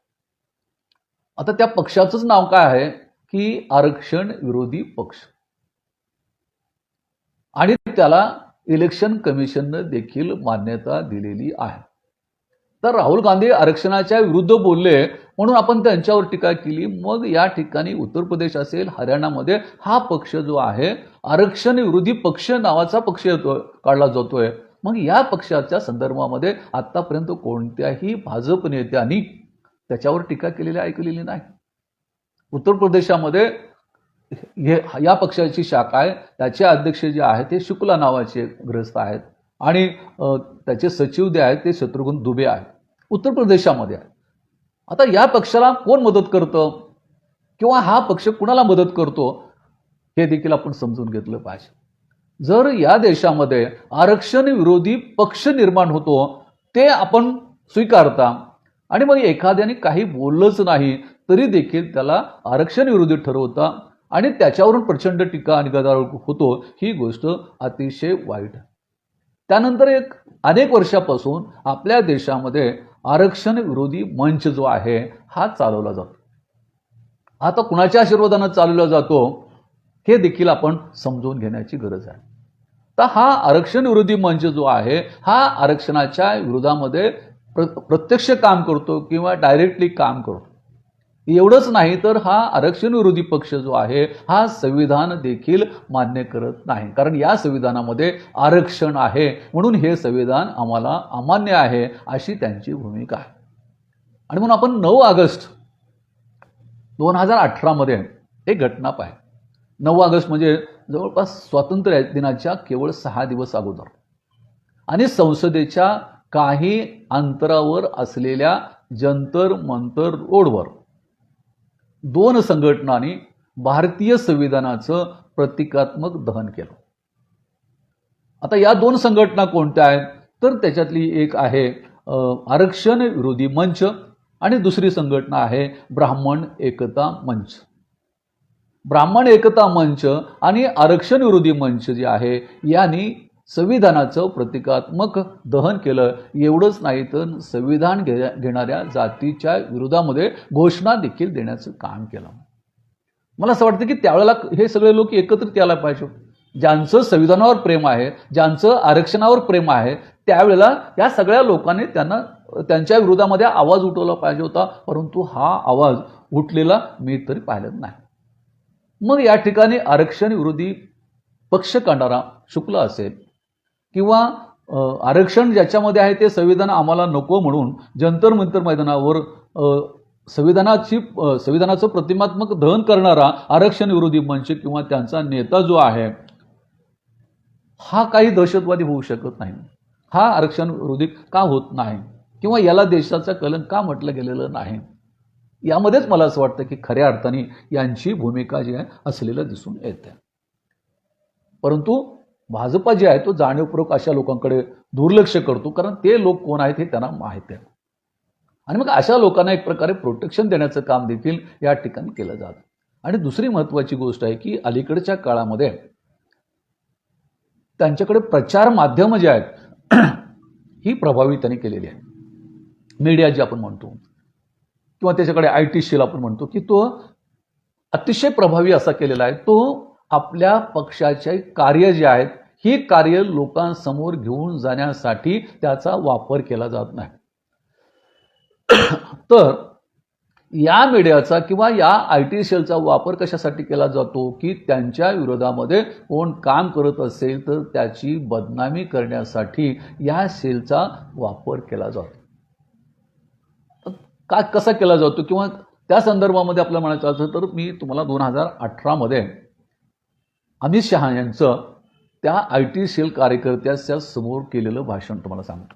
आता त्या पक्षाचंच नाव काय आहे की आरक्षण विरोधी पक्ष, आणि त्याला इलेक्शन कमिशनने देखील मान्यता दिलेली आहे. तर राहुल गांधी आरक्षणाच्या विरुद्ध बोलले म्हणून आपण त्यांच्यावर टीका केली. मग या ठिकाणी उत्तर प्रदेश असेल, हरियाणामध्ये हा पक्ष जो आहे आरक्षण विरोधी पक्ष नावाचा पक्ष काढला जातोय. मग या पक्षाच्या संदर्भामध्ये आतापर्यंत कोणत्याही भाजप नेत्यांनी त्याच्यावर टीका केलेली ऐकलेली नाही. उत्तर प्रदेशामध्ये या पक्षाची शाखा आहे, त्याचे अध्यक्ष जे आहेत ते शुक्ला नावाचे ग्रस्त आहेत आणि त्याचे सचिव जे आहेत ते शत्रुघ्न दुबे आहेत, उत्तर प्रदेशामध्ये आहे. आता या पक्षाला कोण मदत करतं किंवा हा पक्ष कुणाला मदत करतो हे देखील आपण समजून घेतलं पाहिजे. जर या देशामध्ये आरक्षण विरोधी पक्ष निर्माण होतो ते आपण स्वीकारता आणि मग एखाद्याने काही बोललंच नाही तरी देखील त्याला आरक्षण विरोधी ठरवता आणि त्याच्यावरून प्रचंड टीका आणि गदारोळ होतो, ही गोष्ट अतिशय वाईट आहे. त्यानंतर अनेक वर्षापासून आपल्या देशामध्ये आरक्षण विरोधी मंच जो आहे हा चालवला जातो. आता कुणाच्या आशीर्वादाने चालवला जातो हे देखील आपण समजून घेण्याची गरज आहे. तर हा आरक्षण विरोधी मंच जो आहे हा आरक्षणाच्या विरोधामध्ये प्रत्यक्ष काम करतो किंवा डायरेक्टली काम करतो. एवढंच नाही तर हा आरक्षण विरोधी पक्ष जो आहे हा संविधान देखील मान्य करत नाही, कारण या संविधानामध्ये आरक्षण आहे म्हणून हे संविधान आम्हाला अमान्य आहे अशी त्यांची भूमिका आहे. आणि म्हणून आपण 9 ऑगस्ट 2018 मध्ये एक घटना पाहिली. 9 ऑगस्ट म्हणजे जवळपास स्वातंत्र्य दिनाच्या केवळ 6 दिवस अगोदर आणि संसदेच्या काही अंतरावर असलेल्या जंतर मंतर रोडवर 2 संघटनांनी भारतीय संविधानाचं प्रतिकात्मक दहन केलं. आता या 2 संघटना कोणत्या आहेत तर त्याच्यातली एक आहे आरक्षण विरोधी मंच आणि दुसरी संघटना आहे ब्राह्मण एकता मंच. ब्राह्मण एकता मंच आणि आरक्षण विरोधी मंच जे आहे यांनी संविधानाचं प्रतिकात्मक दहन केलं. एवढंच नाही तर संविधान घेणाऱ्या जातीच्या विरोधामध्ये घोषणा देखील देण्याचं काम केलं. मला असं वाटतं की त्यावेळेला हे सगळे लोक एकत्रित यायला पाहिजे. ज्यांचं संविधानावर प्रेम आहे, ज्यांचं आरक्षणावर प्रेम आहे, त्यावेळेला या सगळ्या लोकांनी त्यांच्या विरोधामध्ये आवाज उठवला पाहिजे होता, परंतु हा आवाज उठलेला मी तरी पाहिलं नाही. मग या ठिकाणी आरक्षण विरोधी पक्ष काढणारा शुक्ला असेल किंवा आरक्षण ज्याच्यामध्ये आहे ते संविधान आम्हाला नको म्हणून जंतर मंतर मैदानावर संविधानाचं प्रतिमात्मक दहन करणारा आरक्षण विरोधी मंच किंवा त्यांचा नेता जो आहे हा काही दहशतवादी होऊ शकत नाही. हा आरक्षण विरोधी का होत नाही किंवा याला देशाचा कलंक का म्हटलं गेलेलं नाही. यामध्येच मला असं वाटतं की खऱ्या अर्थाने यांची भूमिका जी आहे असलेलं दिसून येते. परंतु भाजपा जे आहे तो जाणीवपूर्वक अशा लोकांकडे दुर्लक्ष करतो, कारण ते लोक कोण आहेत हे त्यांना माहिती आहे. आणि मग अशा लोकांना एक प्रकारे प्रोटेक्शन देण्याचं काम देखील या ठिकाणी केलं जातं. आणि दुसरी महत्त्वाची गोष्ट आहे की अलीकडच्या काळामध्ये त्यांच्याकडे प्रचार माध्यमं जे आहेत ही प्रभावी त्यांनी केलेली आहे. मीडिया जे आपण म्हणतो किंवा त्याच्याकडे IT सेल आपण म्हणतो की तो अतिशय प्रभावी असा केलेला आहे. तो आपल्या पक्षाचे कार्य जे आहेत ही कार्य लोकांसमोर घेऊन जाण्यासाठी त्याचा वापर केला जात नाही. तर या मीडियाचा किंवा या IT सेलचा वापर कशासाठी केला जातो की त्यांच्या विरोधामध्ये कोण काम करत असेल तर त्याची बदनामी करण्यासाठी या सेलचा वापर केला जातो. कसा केला जातो किंवा त्या संदर्भामध्ये आपल्याला म्हणायचं असं तर मी तुम्हाला 2018 मध्ये अमित शहा यांचं त्या IT सेल कार्यकर्त्याच्या समोर केलेलं भाषण तुम्हाला सांगतो.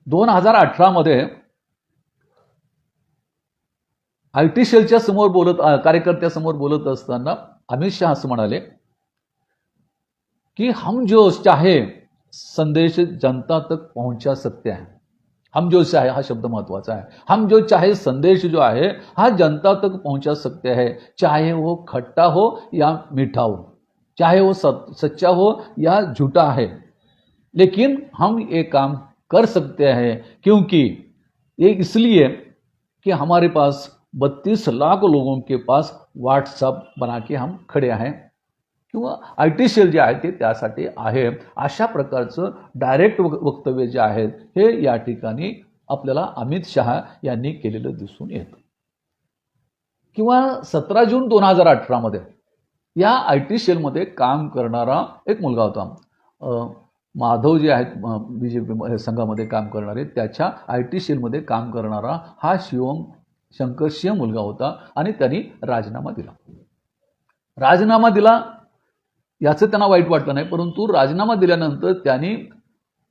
2018 मध्ये IT सेलच्या समोर कार्यकर्त्यासमोर बोलत असताना अमित शहा असं म्हणाले की हम जो चाहे संदेश जनता तक पहुंचा सकते हैं. हम जो चाहे हा शब्द महत्वाचा आहे. हम जो चाहे संदेश जो आहे हा जनता तक पहुंचा सकते हैं, चाहे वो खट्टा हो या मीठा हो, चाहे वो सच्चा हो या झूठा है, लेकिन हम ये काम कर सकते हैं क्योंकि ये इसलिए कि हमारे पास 32 लाख लोगों के पास व्हाट्सअप बना के हम खड़े हैं किंवा IT सेल जे आहे ते त्यासाठी आहे. अशा प्रकारचं डायरेक्ट वक्तव्य जे आहेत हे या ठिकाणी आपल्याला अमित शहा यांनी केलेलं दिसून येतं. किंवा 17 जून 2018 मध्ये या IT सेलमध्ये काम करणारा एक मुलगा होता, माधव जे आहेत BJP संघामध्ये काम करणारे, त्याच्या IT सेलमध्ये काम करणारा हा शंकर सिंह मुलगा होता आणि त्यांनी राजीनामा दिला. राजीनामा दिला याचं त्यांना वाईट वाटलं नाही, परंतु राजीनामा दिल्यानंतर त्यांनी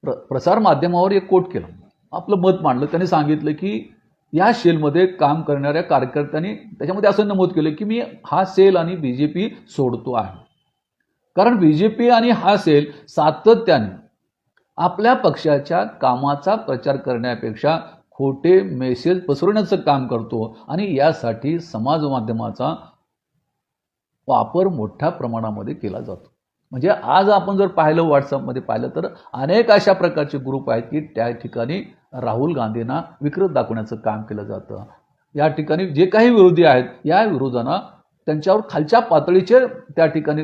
प्रसार माध्यमावर एक कोट केलं, आपलं मत मांडलं. त्यांनी सांगितलं की या सेलमध्ये काम करणाऱ्या कार्यकर्त्यांनी त्याच्यामध्ये असं नमूद केलं की मी हा सेल आणि बीजेपी सोडतो आहे, कारण बीजेपी आणि हा सेल सातत्याने आपल्या पक्षाच्या कामाचा प्रचार करण्यापेक्षा खोटे मेसेज पसरवण्याचं काम करतो आणि यासाठी समाज माध्यमाचा वापर मोठ्या प्रमाणामध्ये केला जातो. म्हणजे आज आपण जर पाहिलं, व्हॉट्सअपमध्ये पाहिलं तर अनेक अशा प्रकारचे ग्रुप आहेत की त्या ठिकाणी राहुल गांधींना विकृत दाखवण्याचं काम केलं जातं. या ठिकाणी जे काही विरोधी आहेत या विरोधांना त्यांच्यावर खालच्या पातळीचे त्या ठिकाणी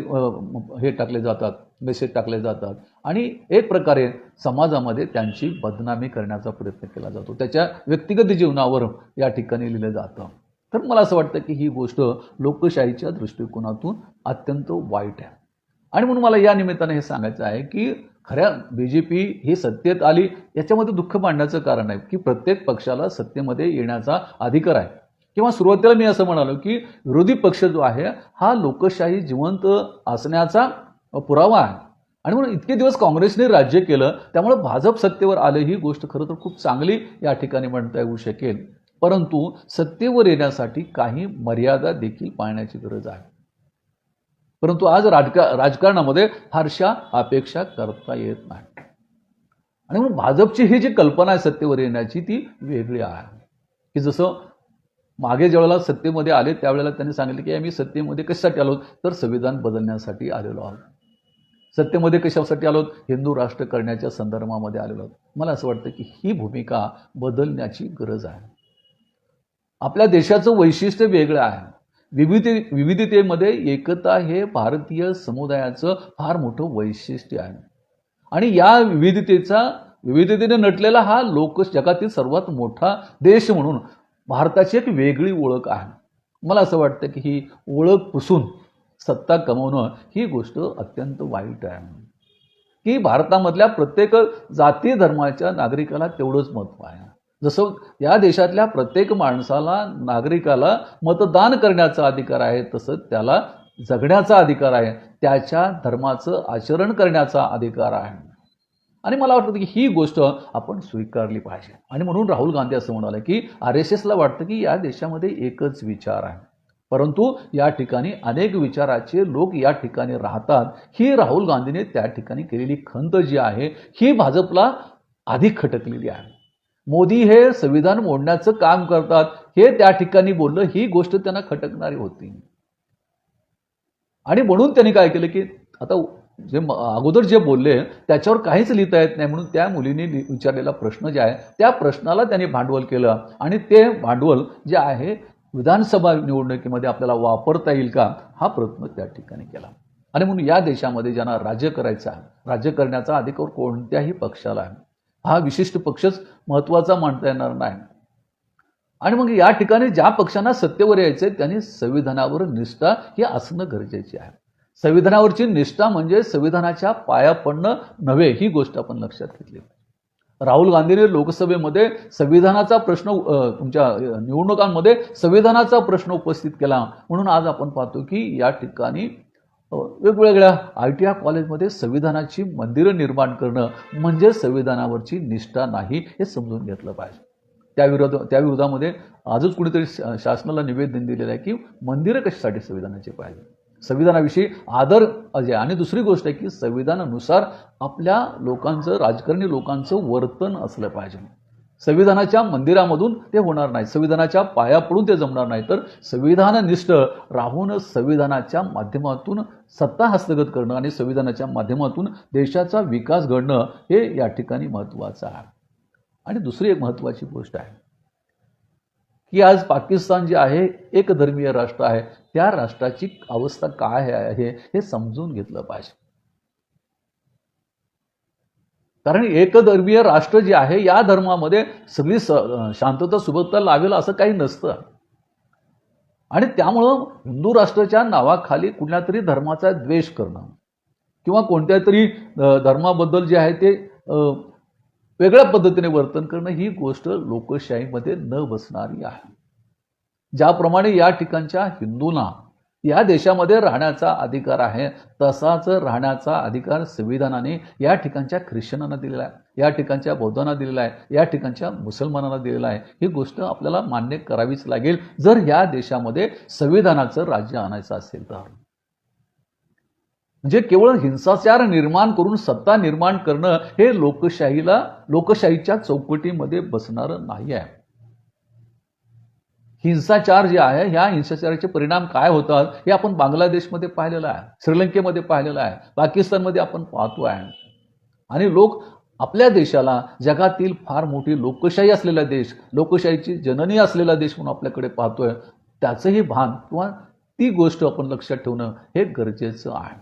हे टाकले जातात, मेसेज टाकले जातात आणि एक प्रकारे समाजामध्ये त्यांची बदनामी करण्याचा प्रयत्न केला जातो, त्याच्या व्यक्तिगत जीवनावर या ठिकाणी लिहिलं जातं. तर मला असं वाटतं की ही गोष्ट लोकशाहीच्या दृष्टिकोनातून अत्यंत वाईट आहे. आणि म्हणून मला या निमित्ताने हे सांगायचं आहे की खऱ्या बीजेपी ही सत्तेत आली याच्यामध्ये दुःख मांडण्याचं कारण आहे की प्रत्येक पक्षाला सत्तेमध्ये येण्याचा अधिकार आहे. किंवा सुरुवातीला मी असं म्हणालो की विरोधी पक्ष जो आहे हा लोकशाही जिवंत असण्याचा पुरावा आहे. आणि म्हणून इतके दिवस काँग्रेसने राज्य केलं, त्यामुळे भाजप सत्तेवर आले ही गोष्ट खरं तर खूप चांगली या ठिकाणी म्हणता येऊ शकेल. परंतु सत्तेवर येण्यासाठी काही मर्यादा देखील पाळण्याची गरज आहे. परंतु आज राजकारणामध्ये फारशा अपेक्षा करता येत नाही. आणि म्हणून भाजपची ही जी कल्पना आहे सत्तेवर येण्याची ती वेगळी आहे. की जसं मागे ज्यावेळेला सत्तेमध्ये आले त्यावेळेला त्यांनी सांगितलं की आम्ही सत्तेमध्ये कशासाठी आलो, तर संविधान बदलण्यासाठी आलेलो आहोत. सत्तेमध्ये कशासाठी आलो, हिंदू राष्ट्र करण्याच्या संदर्भामध्ये आलेलो आहोत. मला असं वाटतं की ही भूमिका बदलण्याची गरज आहे. आपल्या देशाचं वैशिष्ट्य वेगळं आहे. विविधतेमध्ये एकता हे भारतीय समुदायाचं फार मोठं वैशिष्ट्य आहे. आणि या विविधतेने नटलेला हा जगातील सर्वात मोठा देश म्हणून भारताची एक वेगळी ओळख आहे. मला असं वाटतं की ही ओळख पुसून सत्ता कमवणं ही गोष्ट अत्यंत वाईट आहे. की भारतामधल्या प्रत्येक जाती धर्माच्या नागरिकाला तेवढंच महत्त्व आहे. जसं या देशातल्या प्रत्येक माणसाला, नागरिकाला मतदान करण्याचा अधिकार आहे, तसं त्याला जगण्याचा अधिकार आहे, त्याच्या धर्माचं आचरण करण्याचा अधिकार आहे. आणि मला वाटतं की ही गोष्ट आपण स्वीकारली पाहिजे. आणि म्हणून राहुल गांधी असं म्हणाले की RSSला वाटतं की या देशामध्ये एकच विचार आहे, परंतु या ठिकाणी अनेक विचाराचे लोक या ठिकाणी राहतात. ही राहुल गांधीने त्या ठिकाणी केलेली खंत जी आहे ही भाजपला अधिक खटकलेली आहे. मोदी हे संविधान मोडण्याचं काम करतात हे त्या ठिकाणी बोललं, ही गोष्ट त्यांना खटकणारी होती. आणि म्हणून त्यांनी काय केलं की आता जे अगोदर जे बोलले त्याच्यावर काहीच लिहिता येत नाही, म्हणून त्या मुलीने विचारलेला प्रश्न जे आहे त्या प्रश्नाला त्यांनी भांडवल केलं. आणि ते भांडवल जे आहे विधानसभा निवडणुकीमध्ये आपल्याला वापरता येईल का हा प्रयत्न त्या ठिकाणी केला. आणि म्हणून या देशामध्ये ज्यांना राज्य करायचं आहे, राज्य करण्याचा अधिकार कोणत्याही पक्षाला आहे. हा विशिष्ट पक्षच महत्त्वाचा मानता येणार नाही. आणि मग या ठिकाणी ज्या पक्षांना सत्तेवर यायचे त्यांनी संविधानावर निष्ठा ही असणं गरजेची आहे. संविधानावरची निष्ठा म्हणजे संविधानाच्या पाया पडणं नव्हे, ही गोष्ट आपण लक्षात घेतली. राहुल गांधीने लोकसभेमध्ये संविधानाचा प्रश्न, तुमच्या निवडणुकांमध्ये संविधानाचा प्रश्न उपस्थित केला. म्हणून आज आपण पाहतो की या ठिकाणी वेगवेगळ्या ITI कॉलेजमध्ये संविधानाची मंदिरं निर्माण करणं म्हणजे संविधानावरची निष्ठा नाही, हे समजून घेतलं पाहिजे. त्या विरोधामध्ये आजच कुणीतरी शासनाला निवेदन दिलेलं आहे की मंदिरं कशासाठी संविधानाचे पाहिजे, संविधानाविषयी आदर अजे. आणि दुसरी गोष्ट आहे की संविधानानुसार आपल्या लोकांचं, राजकारणी लोकांचं वर्तन असलं पाहिजे. संविधानाच्या मंदिरामधून ते होणार नाही, संविधानाच्या पाया पडून ते जमणार नाही. तर संविधाननिष्ठ राहून संविधानाच्या माध्यमातून सत्ता हस्तगत करणं आणि संविधानाच्या माध्यमातून देशाचा विकास घडणं हे या ठिकाणी महत्त्वाचं आहे. आणि दुसरी एक महत्त्वाची गोष्ट आहे की आज पाकिस्तान जे आहे एकधर्मीय राष्ट्र आहे, त्या राष्ट्राची अवस्था काय आहे हे समजून घेतलं पाहिजे. कारण एकधर्मीय राष्ट्र जे आहे या धर्मामध्ये सगळी शांतता सुबत्ता लावेल असं काही नसतं. आणि त्यामुळं हिंदू राष्ट्राच्या नावाखाली कुठल्या तरी धर्माचा द्वेष करणं किंवा कोणत्या तरी धर्माबद्दल जे आहे ते वेगळ्या पद्धतीने वर्तन करणं ही गोष्ट लोकशाहीमध्ये न बसणारी आहे. ज्याप्रमाणे या ठिकाणच्या हिंदूंना या देशामध्ये राहण्याचा अधिकार आहे, तसाच राहण्याचा अधिकार संविधानाने या ठिकाणच्या ख्रिश्चनांना दिलेला आहे, या ठिकाणच्या बौद्धांना दिलेला आहे, या ठिकाणच्या मुसलमानांना दिलेला आहे. ही गोष्ट आपल्याला मान्य करावीच लागेल जर या देशामध्ये संविधानाचं राज्य आणायचं असेल तर. म्हणजे केवळ हिंसाचार निर्माण करून सत्ता निर्माण करणं हे लोकशाहीच्या चौकटीमध्ये बसणारं नाही आहे. हिंसाचार जे आहे, ह्या हिंसाचाराचे परिणाम काय होतात हे आपण बांगलादेशमध्ये पाहिलेलं आहे, श्रीलंकेमध्ये पाहिलेलं आहे, पाकिस्तानमध्ये आपण पाहतो आहे. आणि लोक आपल्या देशाला जगातील फार मोठी लोकशाही असलेला देश, लोकशाहीची जननी असलेला देश म्हणून आपल्याकडे पाहतोय, त्याचंही भान किंवा ती गोष्ट आपण लक्षात ठेवणं हे गरजेचं आहे.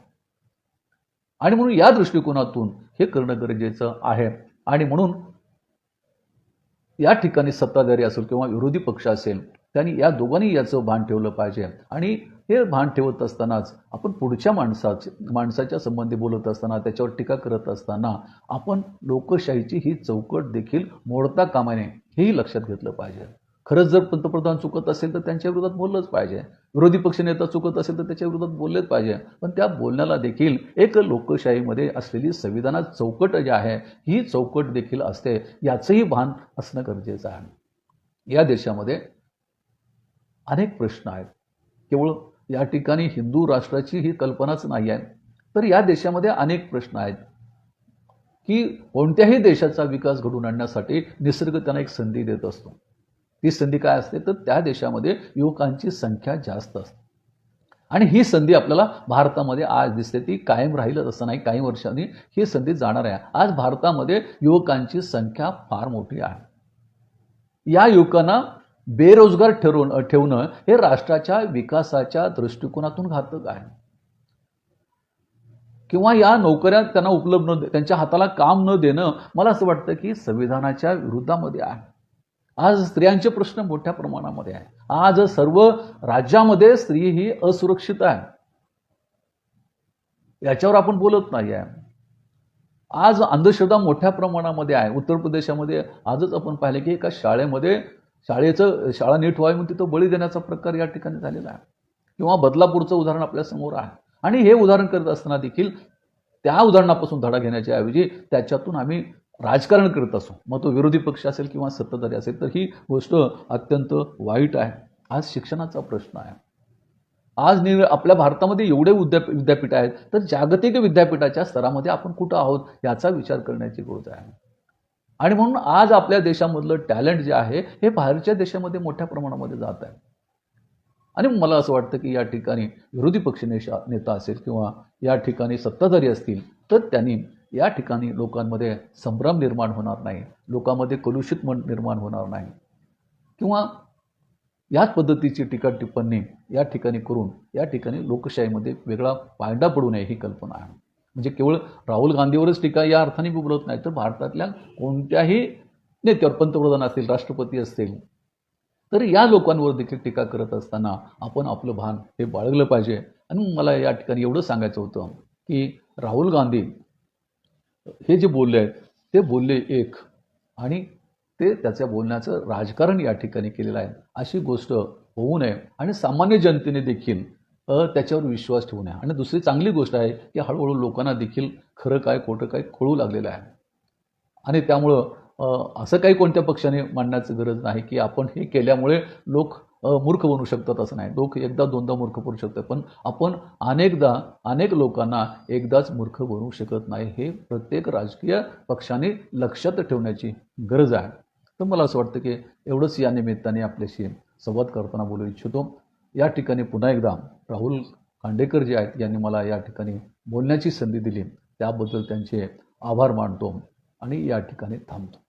आणि म्हणून या दृष्टिकोनातून हे करणं गरजेचं आहे. आणि म्हणून या ठिकाणी सत्ताधारी असेल किंवा विरोधी पक्ष असेल, त्यांनी या दोघांनी याचं भान ठेवलं पाहिजे. आणि हे भान ठेवत असतानाच आपण पुढच्या माणसाच्या संबंधी बोलत असताना, त्याच्यावर टीका करत असताना आपण लोकशाहीची ही चौकट देखील मोडता कामा नये हेही लक्षात घेतलं पाहिजे. खरंच जर पंतप्रधान चुकत असेल तर त्यांच्या विरोधात बोललंच पाहिजे, विरोधी पक्षनेता चुकत असेल तर त्याच्या विरोधात बोललेच पाहिजे. पण त्या बोलण्याला देखील एक लोकशाहीमध्ये असलेली संविधानात चौकट जी आहे, ही चौकट देखील असते, याचंही भान असणं गरजेचं आहे. या देशामध्ये अनेक प्रश्न आहेत. केवळ या ठिकाणी हिंदू राष्ट्राची ही कल्पनाच नाही आहे, तर या देशामध्ये अनेक प्रश्न आहेत की कोणत्याही देशाचा विकास घडवून आणण्यासाठी निसर्ग त्यांना एक संधी देत असतो. ती संधी काय असते तर त्या देशामध्ये युवकांची संख्या जास्त असते. आणि ही संधी आपल्याला भारतामध्ये आज दिसते. ती कायम राहीलच असं नाही, काही वर्षांनी ही संधी जाणार आहे. आज भारतामध्ये युवकांची संख्या फार मोठी आहे. या युवकांना बेरोजगार ठेवणं हे राष्ट्राच्या विकासाच्या दृष्टिकोनातून घातक आहे. किंवा या नोकऱ्या त्यांना उपलब्ध न, त्यांच्या हाताला काम न देणं, मला असं वाटतं की संविधानाच्या विरुद्धामध्ये आहे. आज स्त्रियांचे प्रश्न मोठ्या प्रमाणामध्ये आहे. आज सर्व राज्यामध्ये स्त्री ही असुरक्षित आहे, याच्यावर आपण बोलत नाही आहे. आज अंधश्रद्धा मोठ्या प्रमाणामध्ये आहे. उत्तर प्रदेशामध्ये आजच आपण पाहिलं की एका शाळेमध्ये शाळा नीट व्हावी म्हणून तिथं बळी देण्याचा प्रकार या ठिकाणी झालेला आहे. किंवा बदलापूरचं उदाहरण आपल्या समोर आहे. आणि हे उदाहरण करत असताना देखील त्या उदाहरणापासून धडा घेण्याच्या ऐवजी त्याच्यातून आम्ही राजकारण करत असो, मग तो विरोधी पक्ष असेल किंवा सत्ताधारी असेल, तर ही गोष्ट अत्यंत वाईट आहे. आज शिक्षणाचा प्रश्न आहे. आज आपल्या भारतामध्ये एवढे विद्यापीठ आहेत, तर जागतिक विद्यापीठाच्या स्तरामध्ये आपण कुठं आहोत याचा विचार करण्याची गरज आहे. आणि म्हणून आज आपल्या देशामधलं टॅलेंट जे आहे हे बाहेरच्या देशामध्ये मोठ्या प्रमाणामध्ये जात आहे. आणि मला असं वाटतं की या ठिकाणी विरोधी पक्ष नेता असेल किंवा या ठिकाणी सत्ताधारी असतील, तर त्यांनी या ठिकाणी लोकांमध्ये संभ्रम निर्माण होणार नाही, लोकांमध्ये कलुषित मन निर्माण होणार नाही, किंवा याच पद्धतीची टीका टिप्पणी या ठिकाणी करून या ठिकाणी लोकशाहीमध्ये वेगळा पायंडा पडू नये ही कल्पना आहे. म्हणजे केवळ राहुल गांधीवरच टीका या अर्थाने मी बोलत नाही, तर भारतातल्या कोणत्याही नेत्यावर, पंतप्रधान असतील, राष्ट्रपती असतील, तर या लोकांवर देखील टीका करत असताना आपण आपलं भान हे बाळगलं पाहिजे. आणि मला या ठिकाणी एवढं सांगायचं होतं की राहुल गांधी हे जे बोलले आहेत ते बोलले एक, आणि ते त्याच्या बोलण्याचं राजकारण या ठिकाणी केलेलं आहे. अशी गोष्ट होऊ नये आणि सामान्य जनतेने देखील त्याच्यावर विश्वास ठेवू नये. आणि दुसरी चांगली गोष्ट आहे की हळूहळू लोकांना देखील खरं काय खोटं काय कळू लागलेलं आहे. आणि त्यामुळं असं काही कोणत्या पक्षाने मांडण्याची गरज नाही की आपण हे केल्यामुळे लोक मूर्ख बनू शकतात, असं नाही. लोक एकदा दोनदा मूर्ख बनू शकतात, पण आपण अनेक लोकांना एकदाच मूर्ख बनवू शकत नाही. हे प्रत्येक राजकीय पक्षाने लक्षात ठेवण्याची गरज आहे. तर मला असं वाटतं की एवढंच या निमित्ताने आपल्याशी संवाद करताना बोलू इच्छितो. या ठिकाणी पुन्हा एकदा राहुल खांडेकर जे आहेत यांनी मला या ठिकाणी बोलण्याची संधी दिली, त्याबद्दल त्यांचे आभार मानतो आणि या ठिकाणी थांबतो.